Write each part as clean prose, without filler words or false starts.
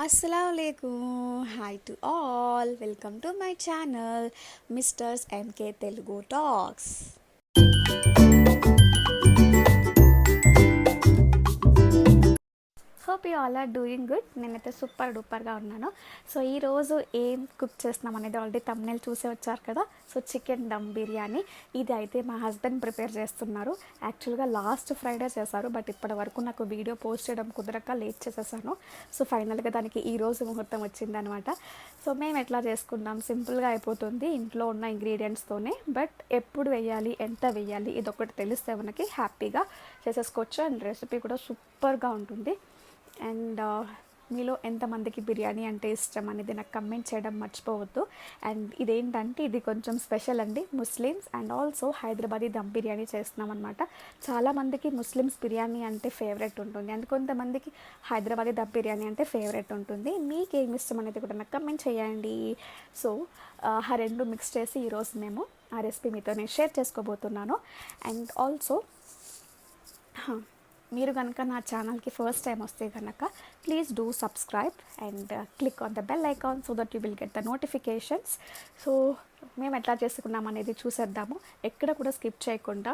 Assalamualaikum. Hi to all. Welcome to my channel, Mr. MK Telugu Talks. Hope you all are doing good. నేనైతే super డూపర్గా ఉన్నాను. So ఈరోజు ఏం cook చేస్తున్నాం అనేది ఆల్రెడీ తమ్నెల్ చూసే వచ్చారు కదా. సో చికెన్ దమ్ బిర్యానీ ఇది అయితే మా హస్బెండ్ ప్రిపేర్ చేస్తున్నారు. యాక్చువల్గా లాస్ట్ ఫ్రైడే చేశారు, బట్ ఇప్పటి వరకు నాకు వీడియో పోస్ట్ చేయడం కుదరక లేట్ చేసేసాను. సో ఫైనల్గా దానికి ఈరోజు ముహూర్తం వచ్చిందనమాట. సో మేము ఎట్లా చేసుకుందాం, సింపుల్గా అయిపోతుంది ఇంట్లో ఉన్న ఇంగ్రీడియంట్స్తోనే. బట్ ఎప్పుడు వేయాలి, ఎంత వేయాలి, ఇది ఒకటి తెలిస్తే మనకి హ్యాపీగా చేసేసుకోవచ్చు. అండ్ రెసిపీ కూడా సూపర్గా ఉంటుంది. అండ్ మీలో ఎంతమందికి బిర్యానీ అంటే ఇష్టం అనేది నాకు కమెంట్ చేయడం మర్చిపోవద్దు. అండ్ ఇదేంటంటే ఇది కొంచెం స్పెషల్ అండి, Muslims and also Hyderabadi dum biryani చేస్తున్నాం అనమాట. చాలామందికి ముస్లిమ్స్ బిర్యానీ అంటే ఫేవరెట్ ఉంటుంది, అండ్ కొంతమందికి హైదరాబాదీ దమ్ బిర్యానీ అంటే ఫేవరెట్ ఉంటుంది. మీకు ఏమి ఇష్టం అనేది కూడా నాకు కమెంట్ చేయండి. సో ఆ రెండు మిక్స్ చేసి ఈరోజు మేము ఆ రెసిపీ మీతో నేను షేర్ చేసుకోబోతున్నాను. అండ్ ఆల్సో మీరు కనుక నా ఛానల్కి ఫస్ట్ టైం వస్తే కనుక please do subscribe and click on the bell icon so that you will get the notifications. So మేము ఎట్లా చేసుకున్నాం అనేది చూసేద్దాము. ఎక్కడ కూడా స్కిప్ చేయకుండా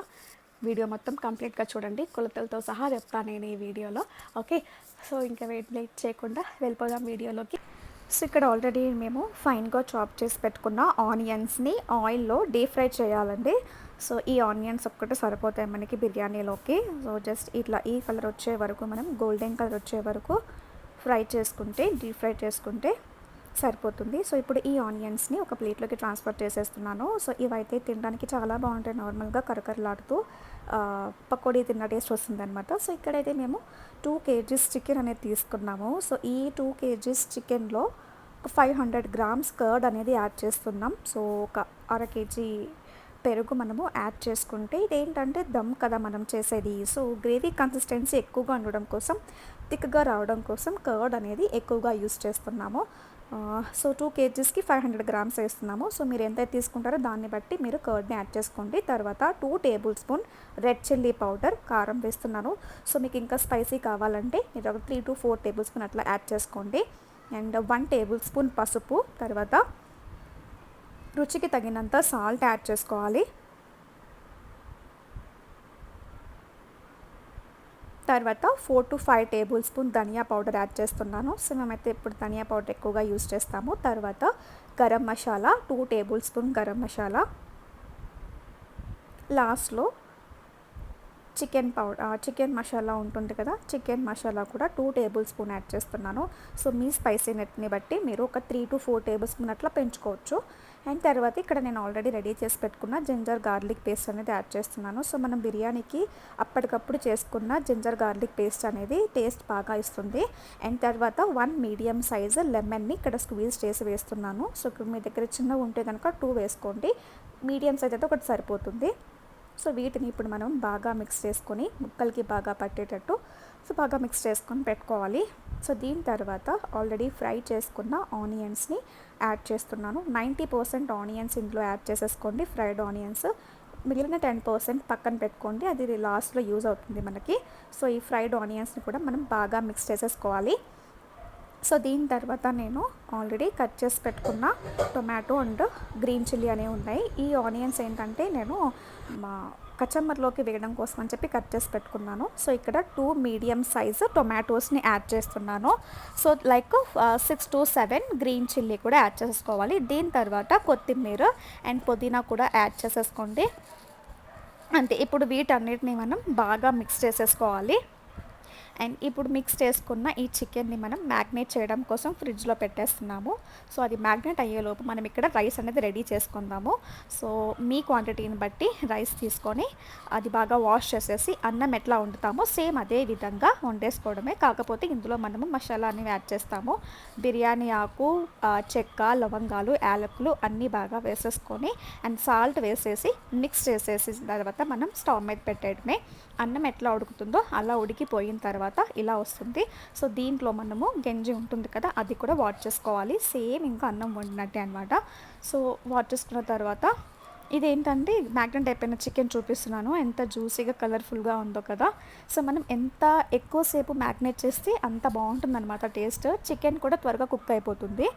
వీడియో మొత్తం కంప్లీట్గా చూడండి, కొలతలతో సహా చెప్తాను నేను ఈ వీడియోలో. ఓకే, సో ఇంకా లేట్ చేయకుండా వెళ్ళిపోదాం వీడియోలోకి. సో ఇక్కడ ఆల్రెడీ మేము ఫైన్గా చాప్ చేసి పెట్టుకున్న ఆనియన్స్ని ఆయిల్లో డీప్ ఫ్రై చేయాలండి. సో ఈ ఆనియన్స్ ఒక్కటి సరిపోతాయి మనకి బిర్యానీలోకి. సో జస్ట్ ఇట్లా ఈ కలర్ వచ్చే వరకు, మనం గోల్డెన్ కలర్ వచ్చే వరకు ఫ్రై చేసుకుంటే, డీప్ ఫ్రై చేసుకుంటే సరిపోతుంది. సో ఇప్పుడు ఈ ఆనియన్స్ని ఒక ప్లేట్లోకి ట్రాన్స్ఫర్ చేసేస్తున్నాను. సో ఇవైతే తినడానికి చాలా బాగుంటాయి, నార్మల్గా కరకరలాడుతూ పకోడీ తిన్న టేస్ట్ వస్తుందన్నమాట. సో ఇక్కడైతే మేము 2 kgs చికెన్ అనేది తీసుకున్నాము. సో ఈ 2 kgs చికెన్లో 500 grams కర్డ్ అనేది యాడ్ చేస్తున్నాం. సో ఒక 1/2 kg పెరుగు మనము యాడ్ చేసుకుంటే, ఇదేంటంటే దమ్ కదా మనం చేసేది. సో గ్రేవీ కన్సిస్టెన్సీ ఎక్కువగా ఉండడం కోసం, థిక్గా రావడం కోసం కర్డ్ అనేది ఎక్కువగా యూస్ చేస్తున్నాము. సో 2 kgsకి 500 grams వేస్తున్నాము. సో మీరు ఎంత తీసుకుంటారో దాన్ని బట్టి మీరు కర్డ్ని యాడ్ చేసుకోండి. తర్వాత 2 tablespoon రెడ్ చిల్లీ పౌడర్, కారం వేస్తున్నాను. సో మీకు ఇంకా స్పైసీ కావాలంటే మీరు ఒక 3 to 4 tablespoon అట్లా యాడ్ చేసుకోండి. అండ్ 1 tablespoon పసుపు, తర్వాత రుచికి తగినంత సాల్ట్ యాడ్ చేసుకోవాలి. తర్వాత 4 to 5 tablespoon ధనియా పౌడర్ యాడ్ చేస్తున్నాను. సో మేమైతే ఇప్పుడు ధనియా పౌడర్ ఎక్కువగా యూస్ చేస్తాము. తర్వాత గరం మసాలా 2 tablespoon గరం మసాలా, లాస్ట్లో చికెన్ మసాలా ఉంటుంది కదా, చికెన్ మసాలా కూడా 2 tablespoon యాడ్ చేస్తున్నాను. సో మీ స్పైసీనెట్ని బట్టి మీరు ఒక 3 to 4 tablespoon అట్లా పెంచుకోవచ్చు. అండ్ తర్వాత ఇక్కడ నేను ఆల్రెడీ రెడీ చేసి పెట్టుకున్న జింజర్ గార్లిక్ పేస్ట్ అనేది యాడ్ చేస్తున్నాను. సో మనం బిర్యానీకి అప్పటికప్పుడు చేసుకున్న జింజర్ గార్లిక్ పేస్ట్ అనేది టేస్ట్ బాగా ఇస్తుంది. అండ్ తర్వాత 1 మీడియం సైజ్ లెమన్ని ఇక్కడ స్క్వీజ్ చేసి వేస్తున్నాను. సో మీ దగ్గర చిన్నగా ఉంటే కనుక 2 వేసుకోండి, మీడియం సైజ్ అయితే ఒకటి సరిపోతుంది. సో వీటిని ఇప్పుడు మనం బాగా మిక్స్ చేసుకొని, ముక్కలకి బాగా పట్టేటట్టు సో బాగా మిక్స్ చేసుకొని పెట్టుకోవాలి. సో దీని తర్వాత ఆల్రెడీ ఫ్రై చేసుకున్న ఆనియన్స్ని యాడ్ చేస్తున్నాను. 90% ఆనియన్స్ ఇందులో యాడ్ చేసేసుకోండి, ఫ్రైడ్ ఆనియన్స్. మిగిలిన 10% పక్కన పెట్టుకోండి, అది లాస్ట్లో యూజ్ అవుతుంది మనకి. సో ఈ ఫ్రైడ్ ఆనియన్స్ని కూడా మనం బాగా మిక్స్ చేసేసుకోవాలి. సో దీని తర్వాత నేను ఆల్రెడీ కట్ చేసి పెట్టుకున్న టొమాటో అండ్ గ్రీన్ చిల్లీ అనేవి ఉన్నాయి. ఈ ఆనియన్స్ ఏంటంటే నేను మా కచమ్మర్లోకి వేయడం కోసం అని చెప్పి కట్ చేసి పెట్టుకున్నాను. సో ఇక్కడ 2 మీడియం సైజు టొమాటోస్ని యాడ్ చేస్తున్నాను. So like 6 to 7 green chilli కూడా యాడ్ చేసుకోవాలి. దీని తర్వాత కొత్తిమీర అండ్ పుదీనా కూడా యాడ్ చేసేసుకోండి. అంతే, ఇప్పుడు వీటన్నిటిని మనం బాగా మిక్స్ చేసేసుకోవాలి. అండ్ ఇప్పుడు మిక్స్ చేసుకున్న ఈ చికెన్ని మనం మ్యాగ్నేట్ చేయడం కోసం ఫ్రిడ్జ్లో పెట్టేస్తున్నాము. సో అది మ్యాగ్నేట్ అయ్యేలోపు మనం ఇక్కడ రైస్ అనేది రెడీ చేసుకుందాము. సో మీ క్వాంటిటీని బట్టి రైస్ తీసుకొని అది బాగా వాష్ చేసేసి అన్నం ఎట్లా వండుతామో సేమ్ అదే విధంగా వండేసుకోవడమే. కాకపోతే ఇందులో మనము మసాలా అనేవి యాడ్ చేస్తాము. బిర్యానీ ఆకు, చెక్క, లవంగాలు, యాలకులు అన్నీ బాగా వేసేసుకొని అండ్ సాల్ట్ వేసేసి మిక్స్ చేసేసిన తర్వాత మనం స్టవ్ మీద పెట్టేయడమే. అన్నం ఎట్లా ఉడుకుతుందో అలా ఉడికిపోయిన తర్వాత ఇలా వస్తుంది. సో దీంట్లో మనము గంజి ఉంటుంది కదా, అది కూడా వాష్ చేసుకోవాలి, సేమ్ ఇంకా అన్నం వండినట్టే అనమాట. సో వాష్ చేసుకున్న తర్వాత ఇదేంటంటే మ్యాగ్నెట్ అయిపోయిన చికెన్ చూపిస్తున్నాను. ఎంత జ్యూసీగా, కలర్‌ఫుల్‌గా ఉందో కదా! సో, మనం ఎంత ఎక్కువసేపు మ్యాగ్నేట్ చేస్తే అంత బావుంటుందనమాట టేస్ట్. చికెన్ కూడా త్వరగా కుక్ అయిపోతుంది.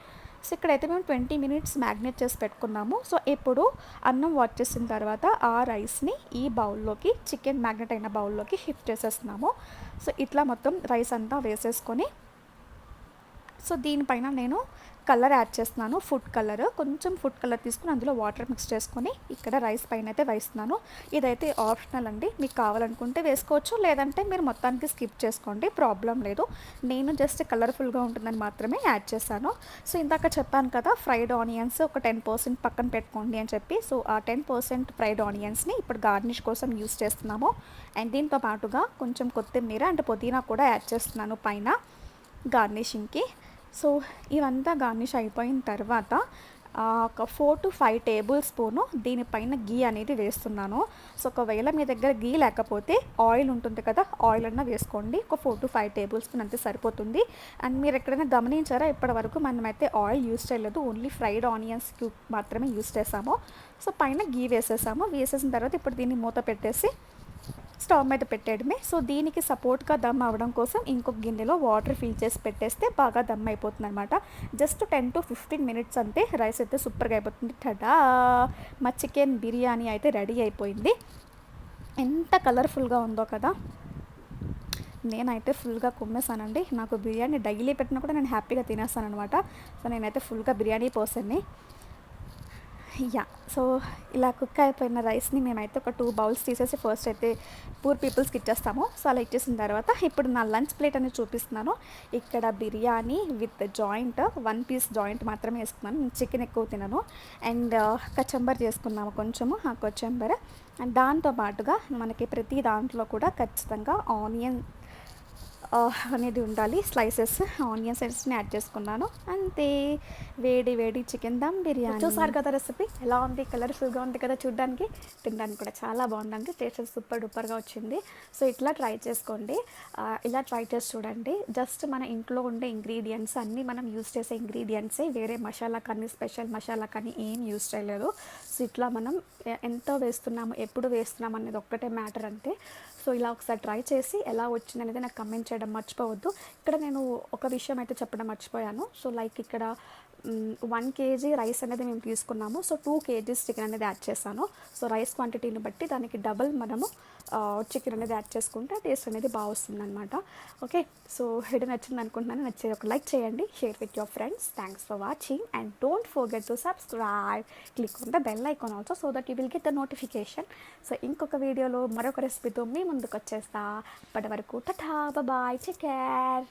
సో, ఇక్కడైతే మేము 20 మినిట్స్ మ్యాగ్నేట్ చేసి పెట్టుకున్నాము. సో, ఇప్పుడు అన్నం వాష్ చేసిన తర్వాత ఆ రైస్‌ని ఈ బౌల్‌లోకి, చికెన్ మ్యాగ్నేట్ అయిన బౌల్‌లోకి షిఫ్ట్ చేసేస్తున్నాము. సో, ఇట్లా మొత్తం రైస్ అంతా వేసేసుకొని, సో, దీనిపైన నేను కలర్ యాడ్ చేస్తున్నాను. ఫుడ్ కలర్, కొంచెం ఫుడ్ కలర్ తీసుకొని అందులో వాటర్ మిక్స్ చేసుకొని ఇక్కడ రైస్ పైన అయితే వేస్తున్నాను. ఇదైతే ఆప్షనల్ అండి. మీకు కావాలనుకుంటే వేసుకోవచ్చు, లేదంటే మీరు మొత్తానికి స్కిప్ చేసుకోండి, ప్రాబ్లం లేదు. నేను జస్ట్ కలర్ఫుల్గా ఉంటుందని మాత్రమే యాడ్ చేశాను. సో, ఇందాక చెప్పాను కదా, ఫ్రైడ్ ఆనియన్స్ ఒక 10% పక్కన పెట్టుకోండి అని చెప్పి. సో, ఆ 10% ఫ్రైడ్ ఆనియన్స్ని ఇప్పుడు గార్నిష్ కోసం యూస్ చేస్తున్నాము. అండ్ దీంతో పాటుగా కొంచెం కొత్తిమీర అండ్ పుదీనా కూడా యాడ్ చేస్తున్నాను పైన గార్నిషింగ్కి. సో, ఇవంతా గార్నిష్ అయిపోయిన తర్వాత ఒక 4-5 టేబుల్ స్పూను దీనిపైన గీ అనేది వేస్తున్నాను. సో, ఒకవేళ మీ దగ్గర గీ లేకపోతే ఆయిల్ ఉంటుంది కదా, ఆయిల్ అన్నా వేసుకోండి. ఒక 4-5 టేబుల్ స్పూన్ అంతే సరిపోతుంది. అండ్ మీరు ఎక్కడైనా గమనించారా, ఇప్పటివరకు మనమైతే ఆయిల్ యూస్ చేయలేదు, ఓన్లీ ఫ్రైడ్ ఆనియన్స్ క్యూబ్ మాత్రమే యూస్ చేసాము. సో, పైన గీ వేసేసాము. వేసేసిన తర్వాత ఇప్పుడు దీన్ని మూత పెట్టేసి స్టవ్ మీద పెట్టేయడమే. సో, దీనికి సపోర్ట్గా దమ్ అవ్వడం కోసం ఇంకొక గిన్నెలో వాటర్ ఫిల్ చేసి పెట్టేస్తే బాగా దమ్ అయిపోతుంది అనమాట. జస్ట్ 10-15 మినిట్స్ అంతే, రైస్ అయితే సూపర్గా అయిపోతుంది. టడా! మా చికెన్ బిర్యానీ అయితే రెడీ అయిపోయింది. ఎంత కలర్ఫుల్గా ఉందో కదా! నేనైతే ఫుల్గా కుమ్మేసానండి. నాకు బిర్యానీ డైలీ పెట్టినా కూడా నేను హ్యాపీగా తినేస్తాను అనమాట. సో, నేనైతే ఫుల్గా బిర్యానీ పర్సన్ని. సో, ఇలా కుక్ అయిపోయిన రైస్‌ని మేమైతే ఒక 2 బౌల్స్ తీసేసి ఫస్ట్ అయితే పూర్ పీపుల్స్‌కి ఇచ్చేస్తాము. సో, అలా ఇచ్చేసిన తర్వాత ఇప్పుడు నా లంచ్ ప్లేట్ అనేది చూపిస్తున్నాను. ఇక్కడ biryani with joint, 1 piece joint మాత్రమే వేసుకున్నాను. నేను చికెన్ ఎక్కువ తినను. అండ్ కచంబర్ చేసుకున్నాము కొంచెము, ఆ కచంబర్. అండ్ దాంతో పాటుగా మనకి ప్రతి దాంట్లో కూడా ఖచ్చితంగా ఆనియన్ అనేది ఉండాలి. స్లైసెస్ ఆనియన్స్ని యాడ్ చేసుకున్నాను. అంతే, వేడి వేడి చికెన్ దమ్ బిర్యానీ. చూసారు కదా రెసిపీ ఎలా ఉంది, కలర్ఫుల్గా ఉంది కదా చూడడానికి, తినడానికి కూడా చాలా బాగుందండి. టేస్ట్ సూపర్ డూపర్గా వచ్చింది. సో, ఇట్లా ట్రై చేసుకోండి, ఇలా ట్రై చేసి చూడండి. జస్ట్ మన ఇంట్లో ఉండే ఇంగ్రీడియంట్స్ అన్నీ మనం యూస్ చేసే ఇంగ్రీడియంట్సే, వేరే మసాలా కానీ స్పెషల్ మసాలా కానీ ఏం యూస్ చేయలేదు. సో, ఇట్లా మనం ఎంతో వేస్తున్నాము, ఎప్పుడు వేస్తున్నాము అనేది ఒక్కటే మ్యాటర్ అంతే. సో, ఇలా ఒకసారి ట్రై చేసి ఎలా వచ్చింది అనేది నాకు కమెంట్ చేయడం మర్చిపోవద్దు. ఇక్కడ నేను ఒక విషయం అయితే చెప్పడం మర్చిపోయాను. సో, లైక్ ఇక్కడ 1 కేజీ రైస్ అనేది మేము తీసుకున్నాము. సో, 2 కేజీస్ చికెన్ అనేది యాడ్ చేశాను. సో, రైస్ క్వాంటిటీని బట్టి దానికి డబల్ మనము చికెన్ అనేది యాడ్ చేసుకుంటే టేస్ట్ అనేది బాగా వస్తుందన్నమాట. ఓకే, సో వీడియో నచ్చింది అనుకుంటున్నాను. నచ్చేది ఒక లైక్ చేయండి, share with your friends. Thanks for watching and don't forget to subscribe, click on the bell icon also so that you will get the notification. So, ఇంకొక వీడియోలో మరొక రెసిపీతో మీ ముందుకు వచ్చేస్తా. అప్పటి వరకు టటా బాయ్, టేక్ కేర్.